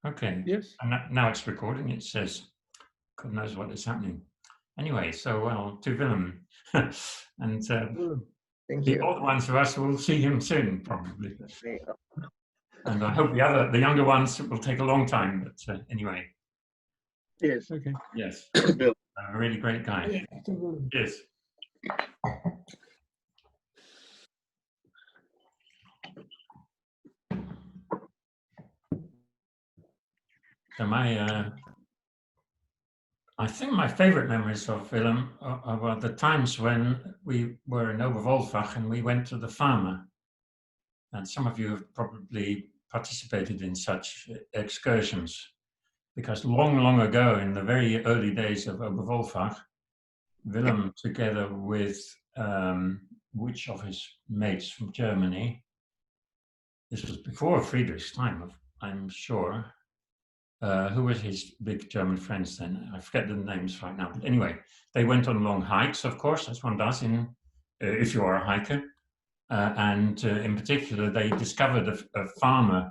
Okay. Yes. And now it's recording. It says, God knows what is happening. Anyway, so well, to Willem. And Thank the you. older ones of us will see him soon, probably. Yeah. And I hope the younger ones will take a long time. But anyway, Yes. Okay. yes, Bill. a really great guy. Yes. So I think my favorite memories of Willem are the times when we were in Oberwolfach and we went to the farmer. And some of you have probably participated in such excursions, because long, long ago, in the very early days of Oberwolfach, Willem, together with which of his mates from Germany, this was before Friedrich's time, I'm sure. Who were his big German friends then? I forget the names right now. But anyway, they went on long hikes, of course, as one does if you are a hiker. And in particular, they discovered a farmer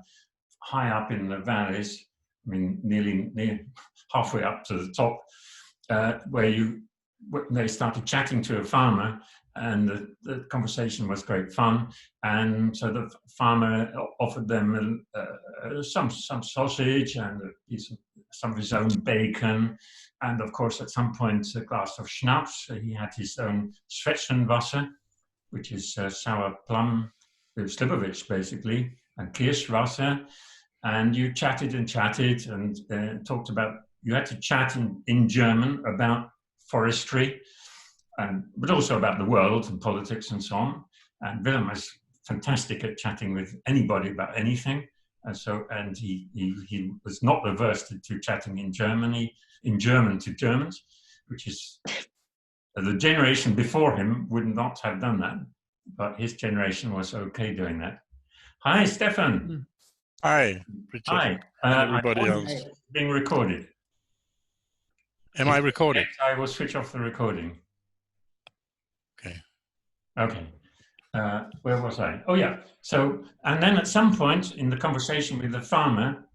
high up in the valleys, I mean, near halfway up to the top, where they started chatting to a farmer, and the conversation was great fun. And so the farmer offered them some sausage and some of his own bacon, and of course at some point a glass of schnapps. He had his own Zwetschgenwasser, which is sour plum, Slivovich basically, and Kirschwasser. And you chatted and chatted and talked about, you had to chat in German about forestry, but also about the world and politics and so on. And Willem was fantastic at chatting with anybody about anything. And he was not averse to chatting in German to Germans, which is the generation before him would not have done that, but his generation was okay doing that. Hi, Steffen. Hi, Richard. Hi. Everybody else. Being recorded. Am I recorded? I will switch off the recording. Okay. Okay. Where was I? Oh, yeah. So, and then at some point in the conversation with the farmer,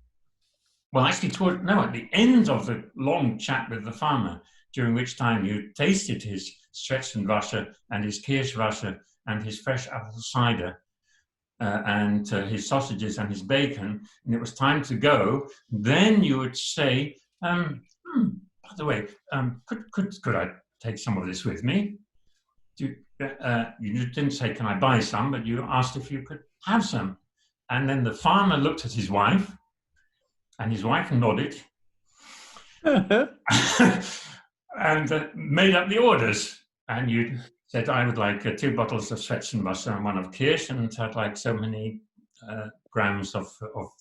well, actually, at the end of the long chat with the farmer, during which time you tasted his Zwetschgenwasser and his Kirschwasser and his fresh apple cider and his sausages and his bacon, and it was time to go, then you would say, by the way, could I take some of this with me? You didn't say, can I buy some, but you asked if you could have some. And then the farmer looked at his wife, and his wife nodded, and made up the orders. And you said, I would like 2 bottles of Zwetschgenwasser and 1 of Kirsch, and I'd like so many grams of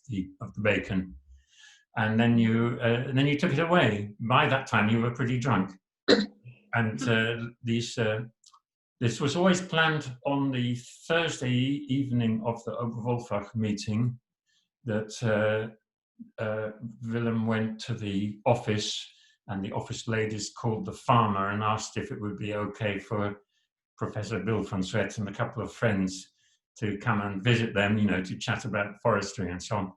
the bacon. And then you took it away. By that time, you were pretty drunk. And this was always planned on the Thursday evening of the Oberwolfach meeting, that Willem went to the office, and the office ladies called the farmer and asked if it would be okay for Professor Bill van Zwet and a couple of friends to come and visit them, to chat about forestry and so on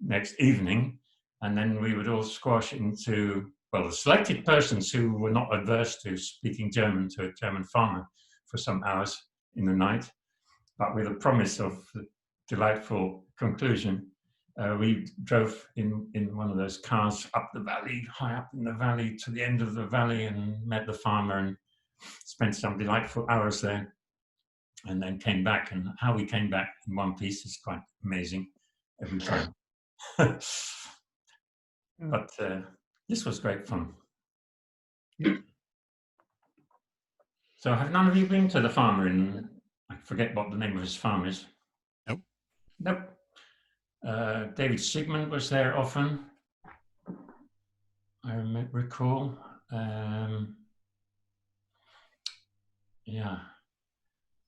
next evening. And then we would all squash into, the selected persons who were not adverse to speaking German to a German farmer for some hours in the night, but with a promise of a delightful conclusion. We drove in one of those cars up the valley, high up in the valley, to the end of the valley, and met the farmer and spent some delightful hours there, and then came back. And how we came back in one piece is quite amazing every time. But this was great fun. So have none of you been to the farmer I forget what the name of his farm is. Nope. Nope. David Sigmund was there often, I recall. Yeah.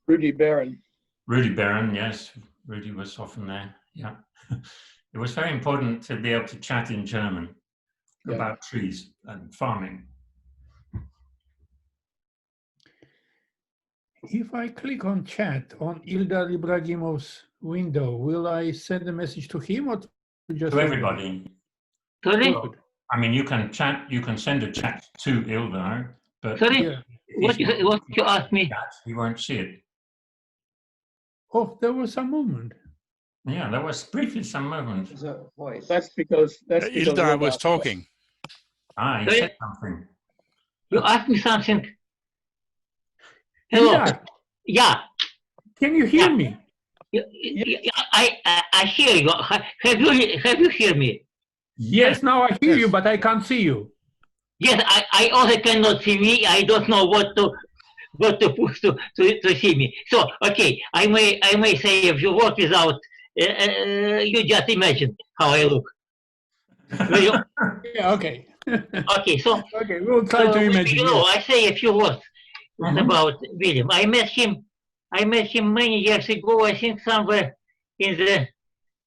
Rudy Barron. Rudy Barron, yes. Rudy was often there, yeah. It was very important to be able to chat in German about trees and farming. If I click on chat on Ildar Ibragimov's window, will I send a message to him or to Just To everybody. Sorry? Good. I mean, you can chat. You can send a chat to Ildar, but Sorry? Yeah. if he's not What you asked me? chat, he won't see it. Oh, there was some movement. Yeah, there was briefly some movement. There's a voice. That's because Ildar was talking. Ah, he Sorry? said something. You asked me something. Hello. Ildar, Yeah. can you hear me? I hear you. Have you hear me? Yes, now I hear Yes. you, but I can't see you. Yes, I also cannot see me. I don't know what to push to see me. So okay, I may say a few words without you just imagine how I look. Will you? Yeah, okay. Okay, so Okay, we'll try to imagine. you know, Yes. I say a few words Mhm. about Willem. I met him many years ago. I think somewhere in the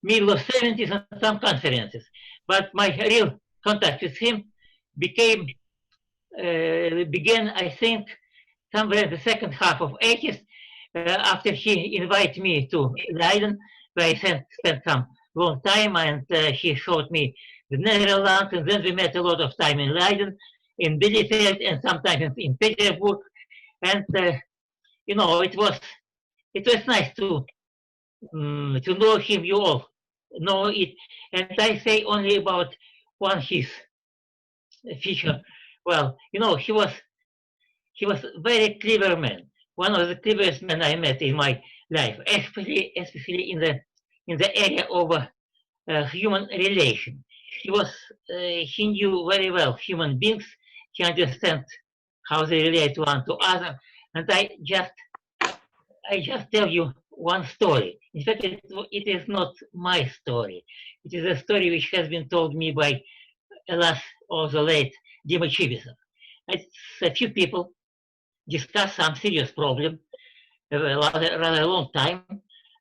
middle of 70s on some conferences. But my real contact with him began, I think, somewhere in the second half of 80s, after he invited me to Leiden, where I spent some long time, and he showed me the Netherlands, and then we met a lot of time in Leiden, in Bielefeld, and sometimes in Petersburg, and you know, it was nice to know him. You all know it, and I say only about one his feature. Well, you know, he was a very clever man, one of the cleverest men I met in my life, especially in the area of human relation. He knew very well human beings. He understands how they relate one to other, and I just tell you one story. In fact, it is not my story. It is a story which has been told me by, alas, or the late Dima Chibisov. It's a few people discuss some serious problem a rather long time,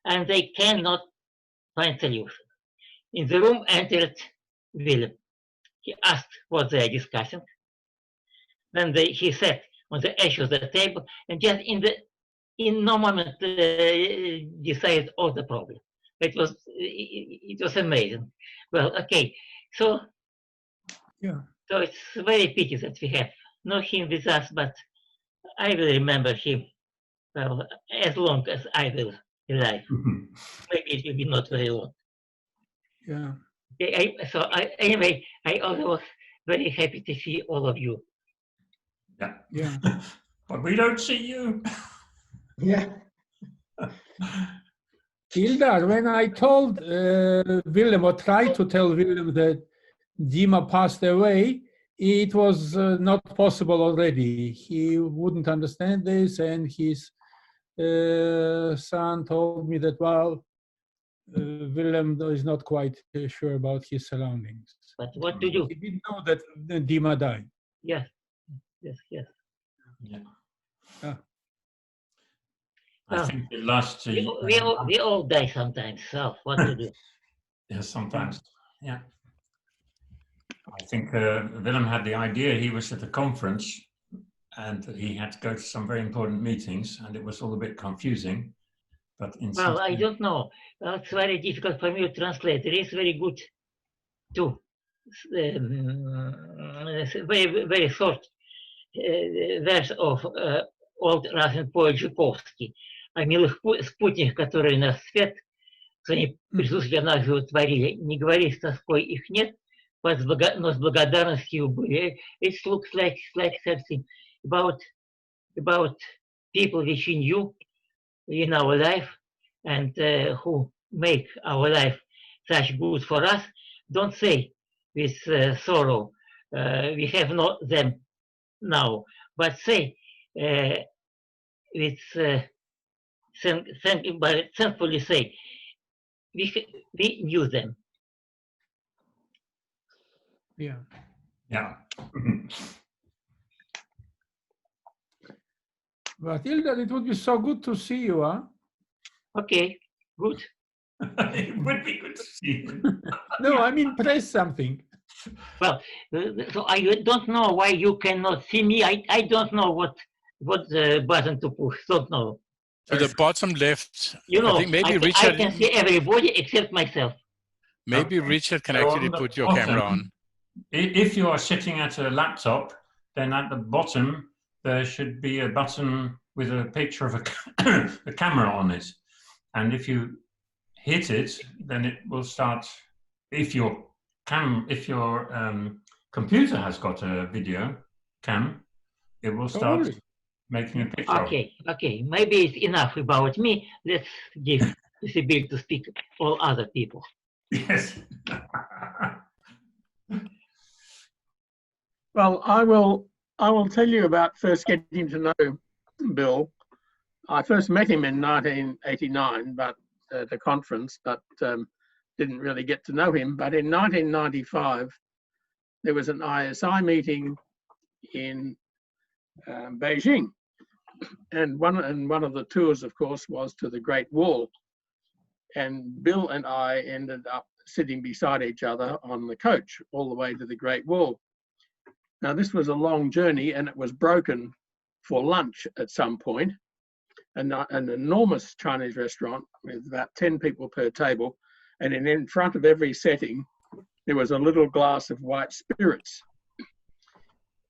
and they cannot find solution. In the room entered Willem. He asked what they are discussing. Then he sat on the edge of the table and just in no moment decided all the problem. It was amazing. Well, okay, so Yeah. so it's very pity that we have not him with us, but I will remember him well as long as I will alive. Maybe it will be not very long. Yeah. Okay, anyway, I also was very happy to see all of you. Yeah. Yeah. But we don't see you. Yeah. Ildar, when I told Willem, or tried to tell Willem that Dima passed away, it was not possible already. He wouldn't understand this, and his son told me that, well, Willem is not quite sure about his surroundings. But what to do? He didn't know that Dima died. Yes, yes, yes. Yeah. Ah. I think the last We all die sometimes, so what to do? yeah, sometimes. Yeah. I think Willem had the idea. He was at a conference and he had to go to some very important meetings, and it was all a bit confusing. But Well, I don't know. It's very difficult for me to translate. It is very good too. Very, very short verse of old Russian poet Жуковский о милых спутниках, которые нас свет своим присутствием нас животворили. Не говори с тоской их нет, но с благодарностью были. It looks like something about people which we knew in our life and who make our life such good for us. Don't say with sorrow, we have not them now, but say with thankfully say we knew them. Yeah. Yeah. But Ildar, it would be so good to see you, huh? Okay, good. It would be good to see you. No, I mean, press something. Well, so I don't know why you cannot see me. I don't know what button to push. Don't know. To the bottom left, You know, I think maybe I Richard. can see everybody except myself. Maybe Okay. Richard can So actually on the put your bottom, camera on. If you are sitting at a laptop, then at the bottom there should be a button with a picture of a camera on it. And if you hit it, then it will start. If your computer has got a video cam, it will start really? making a picture of it. Okay. Maybe it's enough about me. Let's give possibility to speak all other people. Yes. Well, I will tell you about first getting to know Bill. I first met him in 1989, but at a conference, but didn't really get to know him. But in 1995, there was an ISI meeting in Beijing, and one of the tours, of course, was to the Great Wall. And Bill and I ended up sitting beside each other on the coach all the way to the Great Wall. Now, this was a long journey, and it was broken for lunch at some point. An enormous Chinese restaurant with about 10 people per table, and in front of every setting, there was a little glass of white spirits.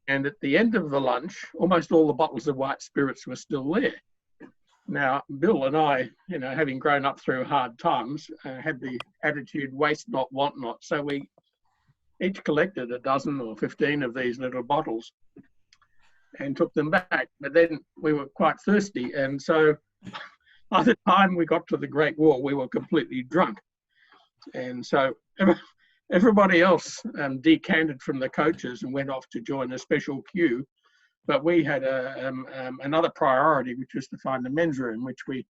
And at the end of the lunch, almost all the bottles of white spirits were still there. Now, Bill and I, having grown up through hard times, had the attitude, waste not, want not. So we each collected a dozen or 15 of these little bottles and took them back. But then we were quite thirsty. And so by the time we got to the Great Wall, we were completely drunk. And so everybody else decanted from the coaches and went off to join a special queue. But we had another priority, which was to find the men's room, which we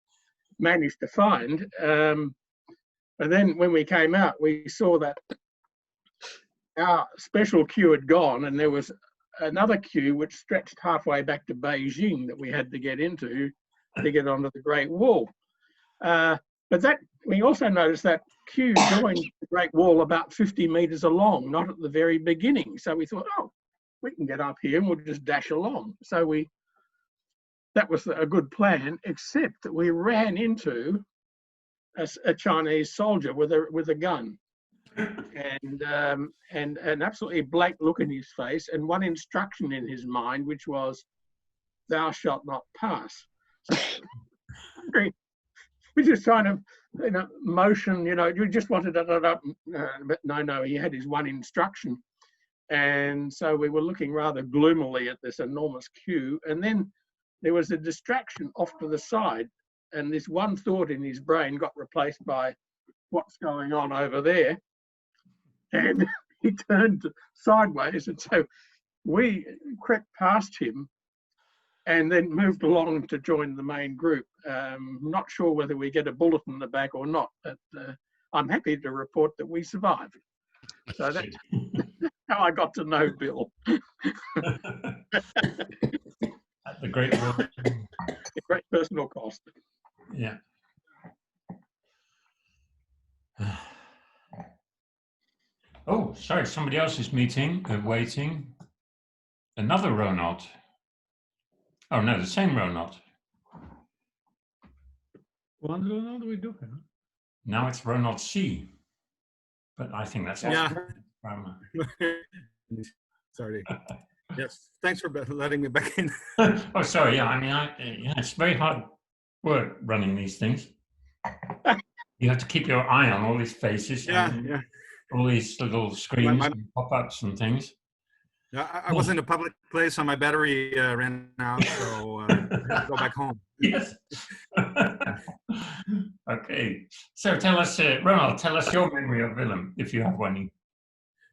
managed to find. But then when we came out, we saw that our special queue had gone, and there was another queue which stretched halfway back to Beijing that we had to get into to get onto the Great Wall. But that we also noticed that queue joined the Great Wall about 50 meters along, not at the very beginning. So we thought, oh, we can get up here and we'll just dash along. So that was a good plan, except that we ran into a Chinese soldier with a gun. And an absolutely blank look in his face, and one instruction in his mind, which was, "Thou shalt not pass." So we just kind of, motion. You just wanted to, but no, he had his one instruction, and so we were looking rather gloomily at this enormous queue, and then there was a distraction off to the side, and this one thought in his brain got replaced by, "What's going on over there?" And he turned sideways, and so we crept past him and then moved along to join the main group. Not sure whether we get a bullet in the back or not, but I'm happy to report that we survived. So that's how I got to know Bill. At the Great Wall. A great personal cost. Yeah. Oh, sorry, somebody else is waiting. Another Ronald. Oh no, the same Ronald. One Ronald we do. Huh? Now it's Ronald C. But I think that's Yeah. Cramer. Sorry. Yes, thanks for letting me back in. Oh, sorry. Yeah, I mean, it's very hard work running these things. You have to keep your eye on all these faces. Yeah. All these little screens and pop-ups and things. Yeah, I was in a public place and my battery ran out, so I had to go back home. Yes. Okay. So tell us, Ronald, tell us your memory of Willem, if you have one.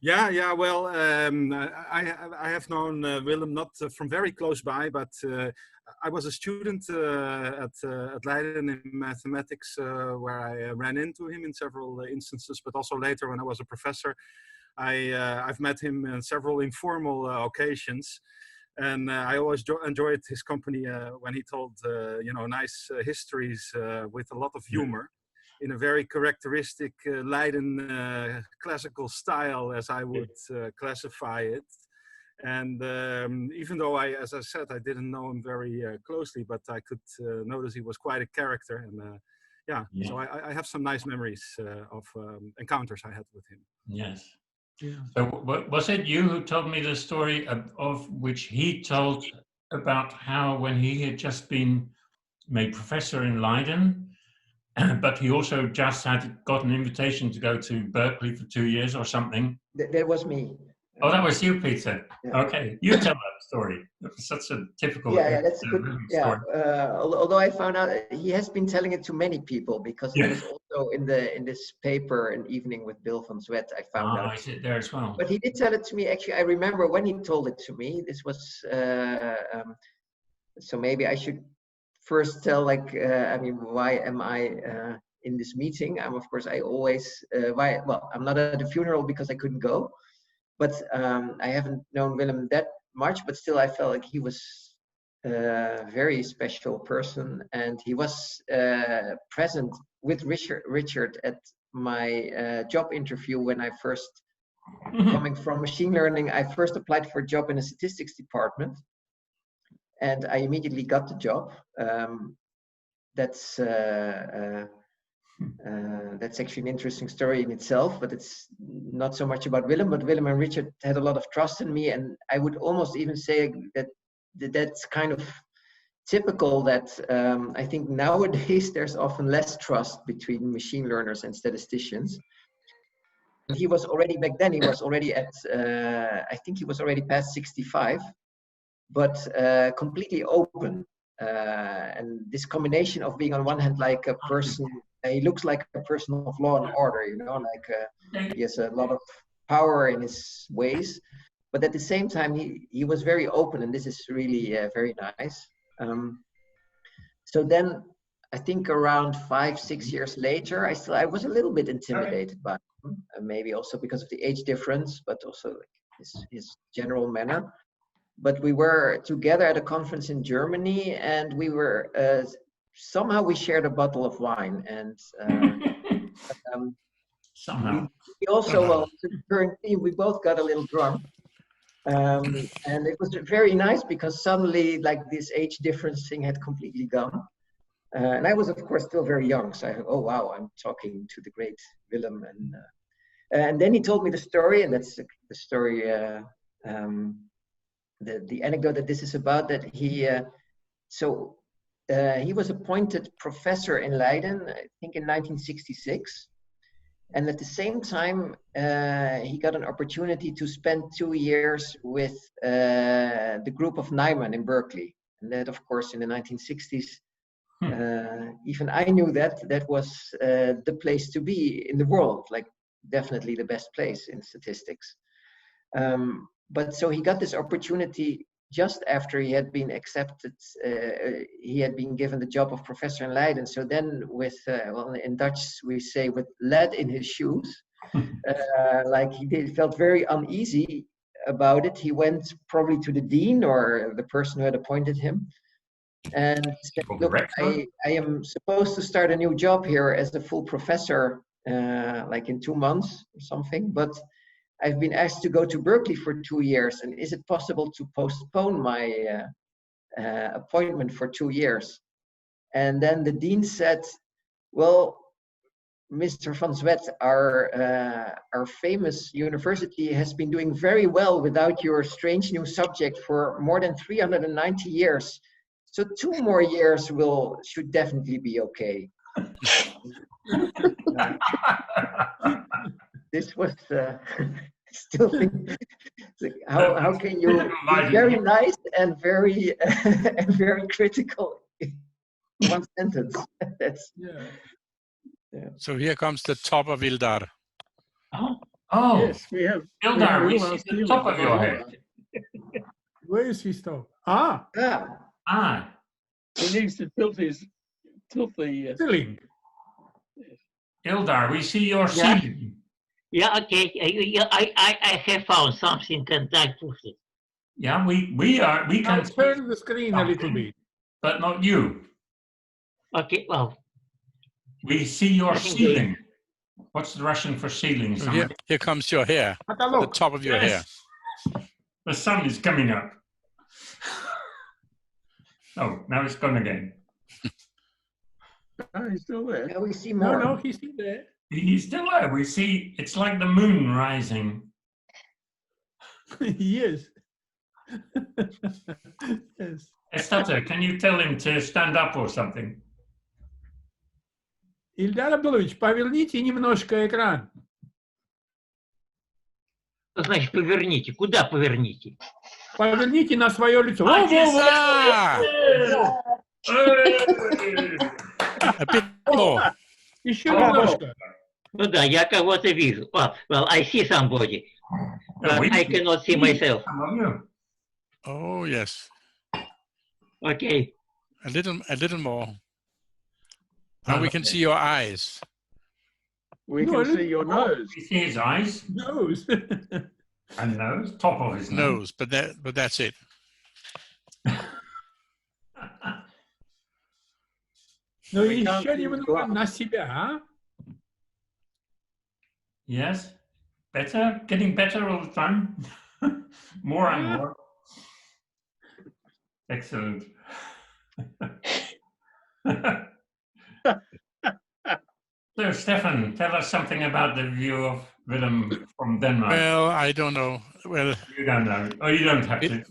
Yeah. Well, I have known Willem not from very close by, but I was a student at Leiden in mathematics, where I ran into him in several instances, but also later when I was a professor, I've met him in several informal occasions, and I always enjoyed his company when he told nice histories with a lot of humor, in a very characteristic Leiden classical style, as I would classify it. And even though as I said, I didn't know him very closely, but I could notice he was quite a character. And yeah, so I have some nice memories of encounters I had with him. Yes. Yeah. So was it you who told me the story of which he told about how when he had just been made professor in Leiden, but he also just had got an invitation to go to Berkeley for 2 years or something? That was me. Oh, that was you, Peter. Yeah. Okay, you tell that story. It was such a typical That's a good. story. Although I found out he has been telling it to many people, because it was also in this paper, An Evening with Bill van Zwet. I found out. I sit there as well. But he did tell it to me. Actually, I remember when he told it to me. This was so maybe I should first tell, like, why am I in this meeting? Of course, I always I'm not at the funeral because I couldn't go. But I haven't known Willem that much, but still I felt like he was a very special person. And he was present with Richard at my job interview when I first, coming from machine learning, I first applied for a job in a statistics department. And I immediately got the job. That's actually an interesting story in itself, but it's not so much about Willem. But Willem and Richard had a lot of trust in me, and I would almost even say that that's kind of typical. That I think nowadays there's often less trust between machine learners and statisticians. He was already back then. He was already at I think he was already past 65, but completely open. And this combination of being on one hand like a person. He looks like a person of law and order, like he has a lot of power in his ways, but at the same time, he was very open, and this is really very nice. So then I think around 5-6 years later, I was a little bit intimidated by him, maybe also because of the age difference, but also like his general manner. But we were together at a conference in Germany, and we were somehow we shared a bottle of wine, and somehow we also we both got a little drunk, and it was very nice because suddenly, like, this age difference thing had completely gone, and I was of course still very young, so I thought, oh wow, I'm talking to the great Willem, and then he told me the story, and that's the story, the anecdote that this is about, that he was appointed professor in Leiden, I think in 1966. And at the same time, he got an opportunity to spend 2 years with the group of Nijman in Berkeley. And that, of course, in the 1960s, even I knew that was the place to be in the world, like definitely the best place in statistics. But so he got this opportunity just after he had been accepted, he had been given the job of professor in Leiden. So then with, in Dutch we say with lead in his shoes, like felt very uneasy about it. He went probably to the dean or the person who had appointed him and said, look, I am supposed to start a new job here as a full professor, like in 2 months or something, but I've been asked to go to Berkeley for 2 years, and is it possible to postpone my appointment for 2 years? And then the dean said, well, Mr. van Zwet, our famous university has been doing very well without your strange new subject for more than 390 years. So 2 more years should definitely be okay. This was still think, how can you be very nice and very critical in one sentence? That's So here comes the top of Ildar. Oh, yes, we have Ildar, we see the top of your head. Where is his top? He needs to tilt the Ceiling. Ildar, we see your ceiling. Yeah, okay. I have found something and I pushed it. Yeah, we can turn the screen a little bit, but not you. Okay, well. We see your ceiling. What's the Russian for ceiling? So here comes your hair. The top of your hair. The sun is coming up. Oh, now it's gone again. Oh, he's still there. Yeah, we see No, more. no, he's still there. He's still there. We see it's like the moon rising. Yes. Yes. Estata, can you tell him to stand up or something? Ильдар Абдулович, поверните немножко экран. Что значит поверните? Куда поверните? Поверните на свое лицо. Ah, yes, A bit more. Еще Oh. немножко. Ну да, я кого-то вижу. Well, I see somebody, but I cannot see myself. Oh, yes. Okay. A little more. Now we can see your eyes. We No, can I see your nose. We see his eyes Nose. and nose, top of his nose. Nose, but that's it. Ну We can't еще see немного glass. на себя, а? Yes, better, getting better all the time. More and more. Excellent. So, Stefan, tell us something about the view of Willem from Denmark. Well, I don't know. Well, You don't know. Oh, you don't have to.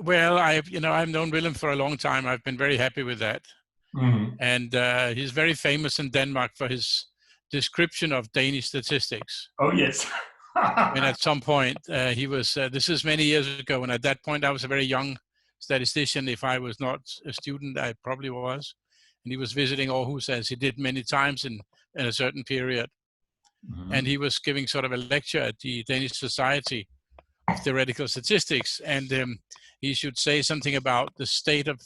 well, I've known Willem for a long time. I've been very happy with that. Mhm. And he's very famous in Denmark for his description of Danish statistics. Oh, yes. And at some point, he was, this is many years ago, and at that point I was a very young statistician. If I was not a student, I probably was. And he was visiting Aarhus, as he did many times in a certain period. Mhm. And he was giving sort of a lecture at the Danish Society of Theoretical Statistics. And he should say something about the state of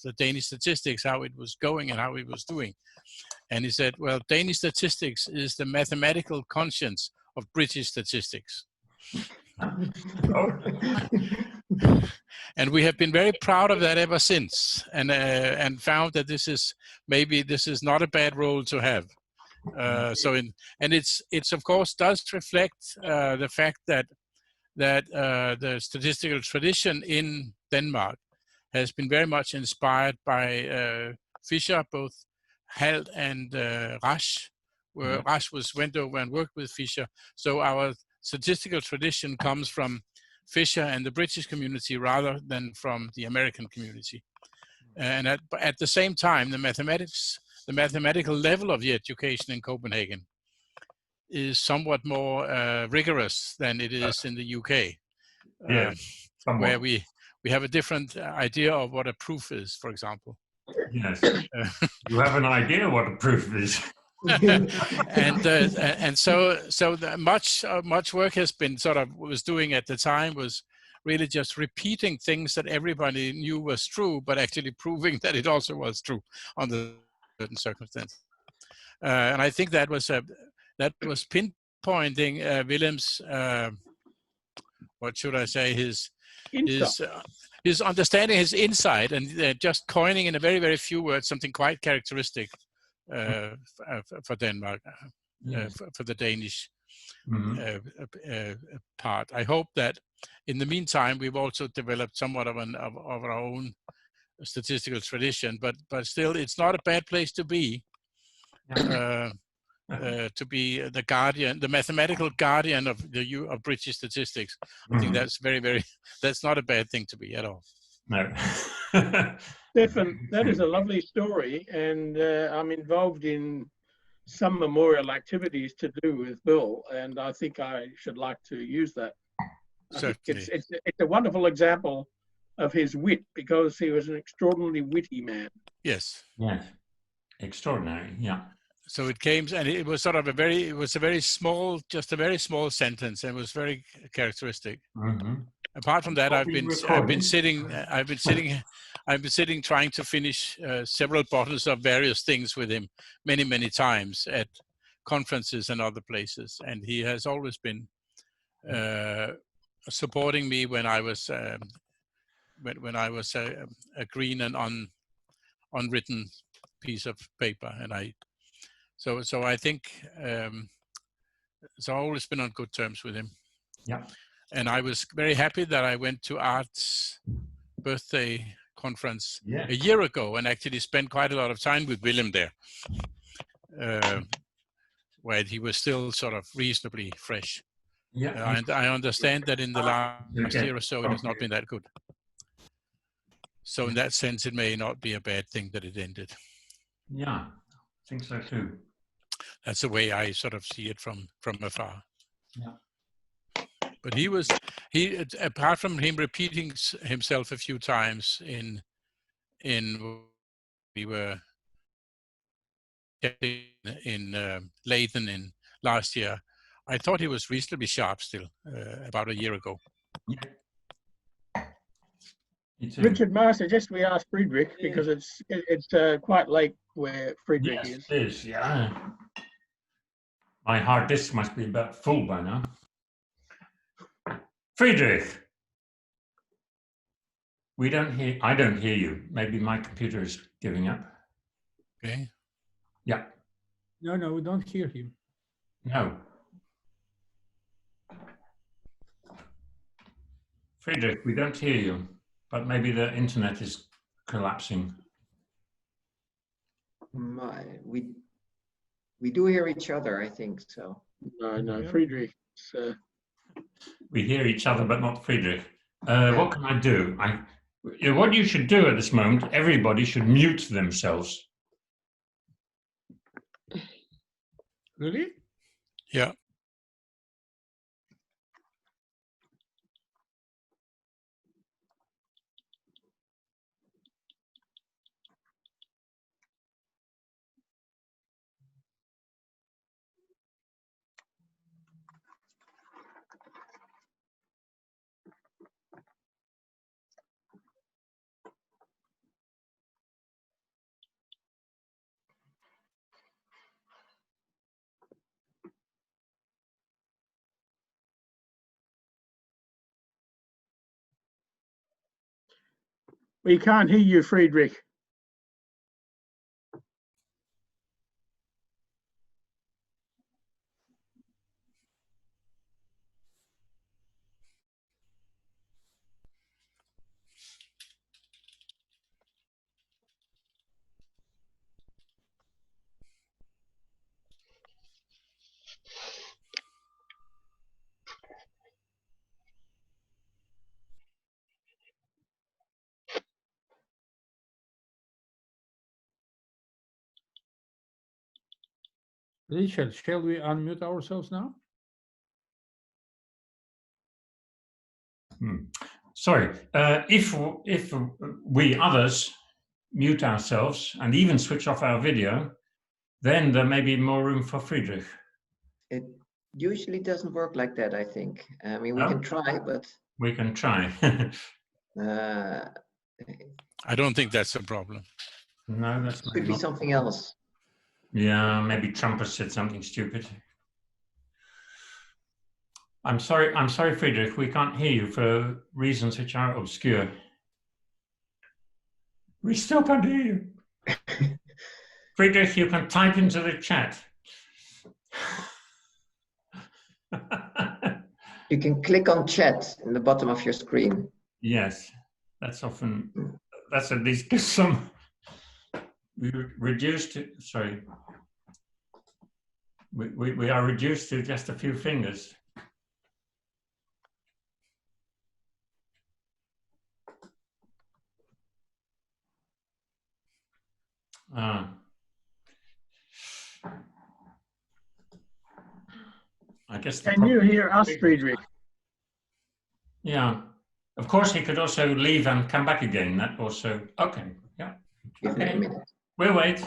the Danish statistics, how it was going and how it was doing. And he said, well, Danish statistics is the mathematical conscience of British statistics. Oh. And we have been very proud of that ever since, and found that this is not a bad role to have. It's of course does reflect the fact that the statistical tradition in Denmark has been very much inspired by Fischer, both Halt and Rasch, where Rasch went over and worked with Fischer. So our statistical tradition comes from Fischer and the British community rather than from the American community. And at the same time, the mathematical level of the education in Copenhagen is somewhat more rigorous than it is in the UK, where we have a different idea of what a proof is, for example. Yes. You have an idea what a proof is. and so much work has been was doing at the time was really just repeating things that everybody knew was true, but actually proving that it also was true under certain circumstances. And I think that was pinpointing Willem's what should I say, his understanding, his insight, and just coining in a very, very few words something quite characteristic for Denmark, for the Danish part. I hope that in the meantime we've also developed somewhat of our own statistical tradition, but still it's not a bad place to be. To be the guardian, the mathematical guardian of British statistics. I think that's that's not a bad thing to be at all. No. Stefan, that is a lovely story, and I'm involved in some memorial activities to do with Bill, and I think I should like to use that. It's a wonderful example of his wit, because he was an extraordinarily witty man. Yes. Yes. Extraordinary. Yeah. So it came, and it was a very small sentence, and it was very characteristic. Apart from that, I've been sitting trying to finish several bottles of various things with him many times at conferences and other places, and he has always been supporting me when I was a green and unwritten piece of paper, and So I think so I've always been on good terms with him. Yeah. And I was very happy that I went to Art's birthday conference Yeah. a year ago and actually spent quite a lot of time with Willem there, where he was still sort of reasonably fresh. Yeah. And I understand that in the last Okay. year or so, it has not been that good. So in that sense, it may not be a bad thing that it ended. Yeah, I think so too. That's the way I sort of see it from afar. Yeah. But he apart from him repeating himself a few times in we were in Leiden in last year, I thought he was reasonably sharp still about a year ago. Yeah. Me too. Richard, may I suggest we ask Friedrich, because it's quite late where Friedrich Yes, is. it is. Yeah. My hard disk must be about full by now. Friedrich, I don't hear you. Maybe my computer is giving up. Okay. Yeah. No, we don't hear him. No. Friedrich, we don't hear you, but maybe the internet is collapsing. We do hear each other, I think so. No, Yeah. Friedrich. We hear each other, but not Friedrich. What can I do? What you should do at this moment, everybody should mute themselves. Really? Yeah. We can't hear you, Friedrich. Richard, shall we unmute ourselves now? Sorry, if we others mute ourselves and even switch off our video, then there may be more room for Friedrich. It usually doesn't work like that, I think. I mean, we No? can try, but We can try. I don't think that's a problem. No, that's could maybe be not. something else. Yeah, maybe Trump has said something stupid. I'm sorry, Friedrich, we can't hear you for reasons which are obscure. We still can't hear you. Friedrich, you can type into the chat. You can click on chat in the bottom of your screen. Yes, that's at least gives some. We reduced to, sorry. We are reduced to just a few fingers. I guess. Can you hear us, Friedrich? Yeah. Of course, he could also leave and come back again. That also, okay. Yeah. Give me a minute. We'll wait.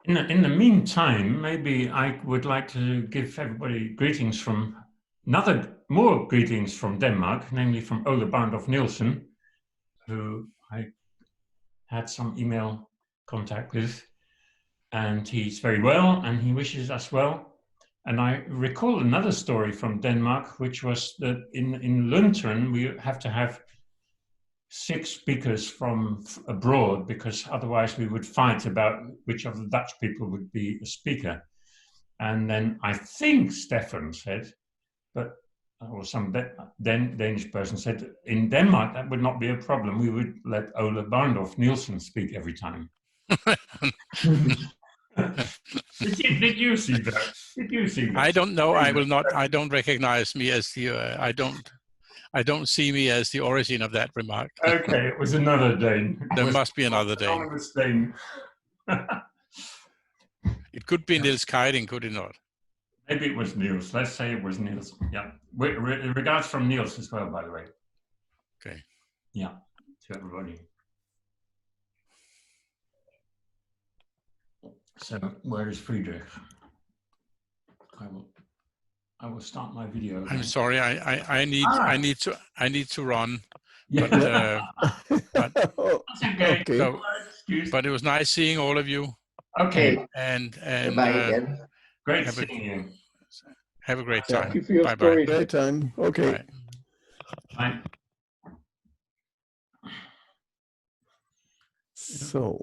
In the meantime, maybe I would like to give everybody greetings from more greetings from Denmark, namely from Ole Barndorf Nielsen, who I had some email contact with, and he's very well, and he wishes us well. And I recall another story from Denmark, which was that in Lunteren, we have to have 6 speakers from abroad, because otherwise we would fight about which of the Dutch people would be a speaker. And then I think Steffen said, or some Danish person said, in Denmark, that would not be a problem. We would let Ole Barndorf Nielsen speak every time. Did you see that? Did you see that? I don't know. I will not. I don't recognize me as the. I don't see me as the origin of that remark. Okay, it was another Dane. There must be another Dane. Anonymous Dane. It could be Niels Keiding, could it not? Maybe it was Niels. Let's say it was Niels. Yeah. Regards from Niels as well, by the way. Okay. Yeah, to everybody. So where is Friedrich? I will start my video again. I'm sorry. I need to run. Yeah. But That's okay. So, but it was nice seeing all of you. Okay. And Bye again. Great seeing you. Have a great time. Thank you for your Bye story. bye. Great time. Okay. Bye. Bye. So,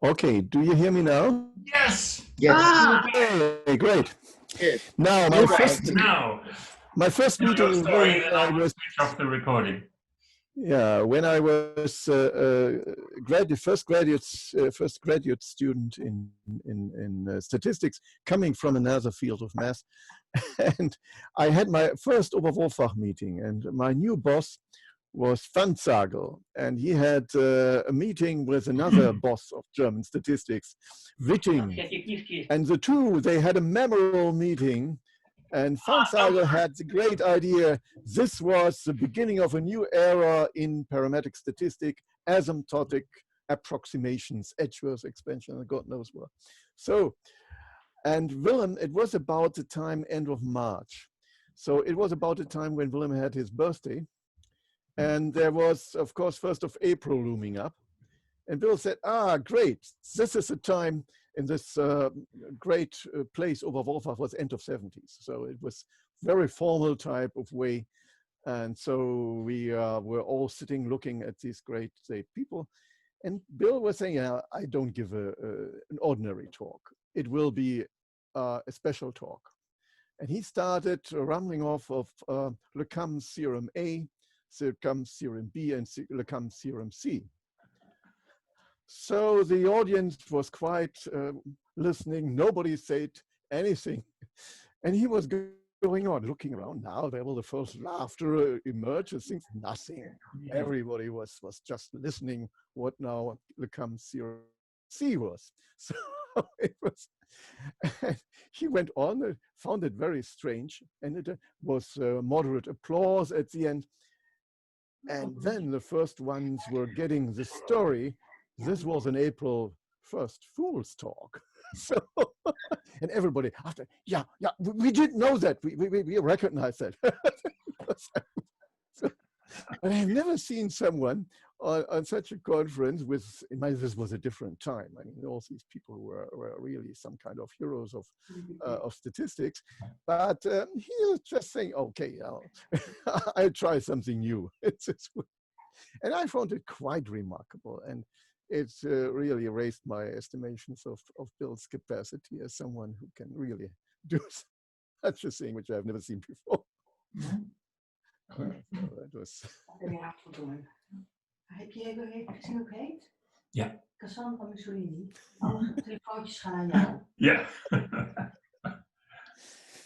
okay. Do you hear me now? Yes. Yes. Okay, great. Yes. Now, my first Tell your meeting story, when then I I will was switch off the recording. when I was first graduate student in statistics, coming from another field of math, and I had my first Oberwolfach meeting, and my new boss was Van Zagel, and he had a meeting with another boss of German statistics, Witting, and the two, they had a memorable meeting. And Van Zagel had the great idea, this was the beginning of a new era in parametric statistic, asymptotic approximations, Edgeworth expansion, and God knows what. So, and Willem, it was about the time, end of March. So it was about the time when Willem had his birthday. And there was, of course, 1st of April looming up. And Bill said, great, this is the time in this great place Oberwolfach was end of 70s. So it was very formal type of way. And so we were all sitting looking at these great people. And Bill was saying, I don't give an ordinary talk. It will be a special talk. And he started rambling off of Lecombe's theorem A, Lecombe's theorem B, and Lecombe's theorem C. So the audience was quite listening. Nobody said anything. And he was going on, looking around. Now there will the first laughter emerge. It seems nothing. Everybody was just listening what now Lecombe's theorem C was. So it was, he went on, found it very strange. And it was moderate applause at the end. And then the first ones were getting the story. This was an April 1st Fool's talk. So, and everybody after, we didn't know that. We recognized that. So, but I've never seen someone on such a conference with, this was a different time. I mean, all these people were really some kind of heroes of statistics. But he was just saying, okay, I'll try something new. And I found it quite remarkable. And it's really raised my estimations of Bill's capacity as someone who can really do such a thing, which I've never seen before. So that was. Heb je even gezien hoe het heet? Ja. Cassandra Mussolini. Alle telefoontjes gaan naar jou. Yeah.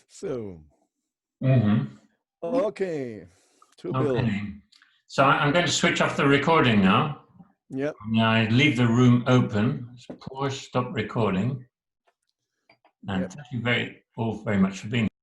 So. Mm-hmm. Okay. To Bill. So I'm going to switch off the recording now. Yep. I leave the room open. Pause, stop recording. And thank you all very much for being here.